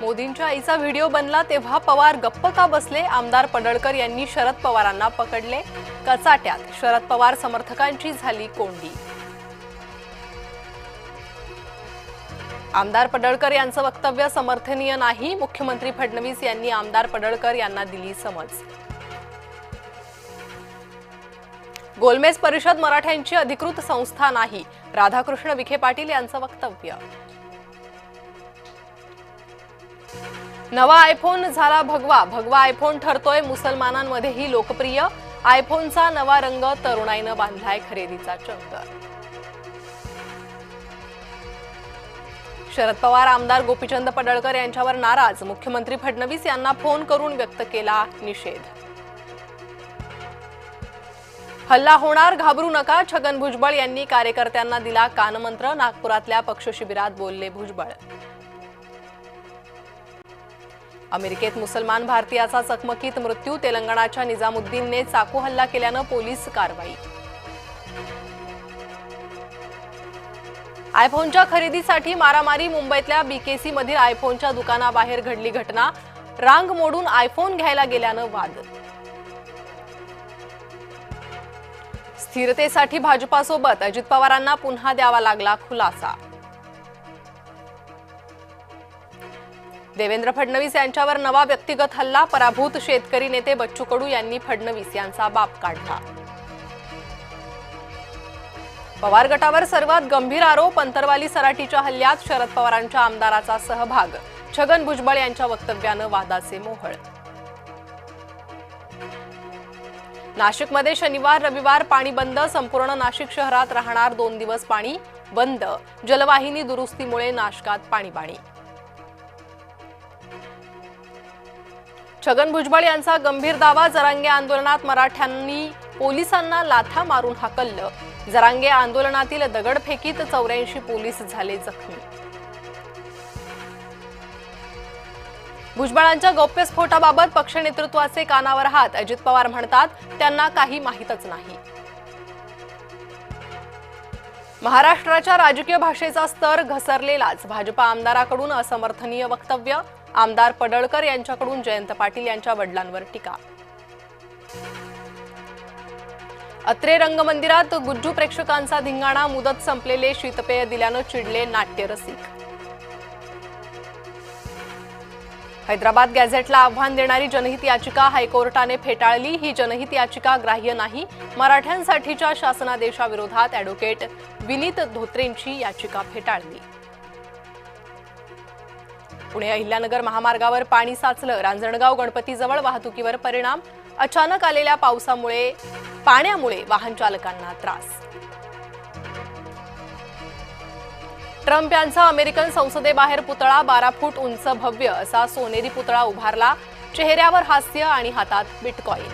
मोदींच्या आईचा व्हिडिओ बनला तेव्हा पवार गप्प का बसले? आमदार पडळकर यांनी शरद पवारांना पकडले कचाट्यात. शरद पवार समर्थकांची झाली कोंडी. आमदार पडळकर यांचं वक्तव्य समर्थनीय नाही. मुख्यमंत्री फडणवीस यांनी आमदार पडळकर यांना दिली समज. गोलमेज परिषद मराठ्यांची अधिकृत संस्था नाही. राधाकृष्ण विखे पाटील यांचं वक्तव्य. नवा आयफोन झाला भगवा. भगवा आयफोन ठरतोय मुसलमानांमध्येही लोकप्रिय. आयफोनचा नवा रंग तरुणाईनं बांधलाय खरेदीचा चंग. शरद पवार आमदार गोपीचंद पडळकर यांच्यावर नाराज. मुख्यमंत्री फडणवीस यांना फोन करून व्यक्त केला निषेध. हल्ला होणार, घाबरू नका. छगन भुजबळ यांनी कार्यकर्त्यांना दिला कानमंत्र. नागपुरातल्या पक्ष शिबिरात बोलले भुजबळ. अमेरिकेत मुसलमान भारतीयाचा चकमकीत मृत्यू. तेलंगणाच्या निजामुद्दीनने चाकू हल्ला केल्यानं पोलीस कारवाई. आयफोनच्या खरेदीसाठी मारामारी. मुंबईतल्या बीकेसी मधील आयफोनच्या दुकानाबाहेर घडली घटना. रांग मोडून आयफोन घ्यायला गेल्यानं वाद. स्थिरतेसाठी भाजपासोबत. अजित पवारांना पुन्हा द्यावा लागला खुलासा. देवेंद्र फडणवीस यांच्यावर नवा व्यक्तिगत हल्ला. पराभूत शेतकरी नेते बच्चू कडू यांनी फडणवीस यांचा बाप काढला. पवार गटावर सर्वात गंभीर आरोप. अंतरवाली सराटीच्या हल्ल्यात शरद पवारांच्या आमदाराचा सहभाग. छगन भुजबळ यांच्या वक्तव्यानं वादाचे मोहळ. नाशिकमध्ये शनिवार रविवार पाणी बंद. संपूर्ण नाशिक शहरात राहणार 2 दिवस पाणी बंद. जलवाहिनी दुरुस्तीमुळे नाशकात पाणीबाणी. छगन भुजबळ यांचा गंभीर दावा. जरांगे आंदोलनात मराठ्यांनी पोलिसांना लाथा मारून हाकललं. जरांगे आंदोलनातील दगडफेकीत 84 पोलीस झाले जखमी. भुजबळांच्या गौप्यस्फोटाबाबत पक्ष नेतृत्वाचे कानावर हात. अजित पवार म्हणतात त्यांना काही माहीतच नाही. महाराष्ट्राच्या राजकीय भाषेचा स्तर घसरलेलाच. भाजपा आमदाराकडून असमर्थनीय वक्तव्य. आमदार पडळकर यांच्याकडून जयंत पाटील यांच्या वडिलांवर टीका. अत्रे रंगमंदिरात गुज्जू प्रेक्षकांचा धिंगाणा. मुदत संपलेले शीतपेय दिल्यानं चिडले नाट्यरसिक. हैदराबाद गॅझेटला आव्हान देणारी जनहित याचिका हायकोर्टाने फेटाळली. ही जनहित याचिका ग्राह्य नाही. मराठ्यांसाठीच्या शासनादेशाविरोधात ॲडव्होकेट विनीत धोत्रेंची याचिका फेटाळली. पुणे अहिल्यानगर महामार्गावर पाणी साचलं. रांजणगाव गणपतीजवळ वाहतुकीवर परिणाम. अचानक आलेल्या पाण्यामुळे वाहन चालकांना त्रास. ट्रम्प यांचा अमेरिकन संसदेबाहेर पुतळा. 12 फूट उंच भव्य असा सोनेरी पुतळा उभारला. चेहऱ्यावर हास्य आणि हातात बिटकॉइन.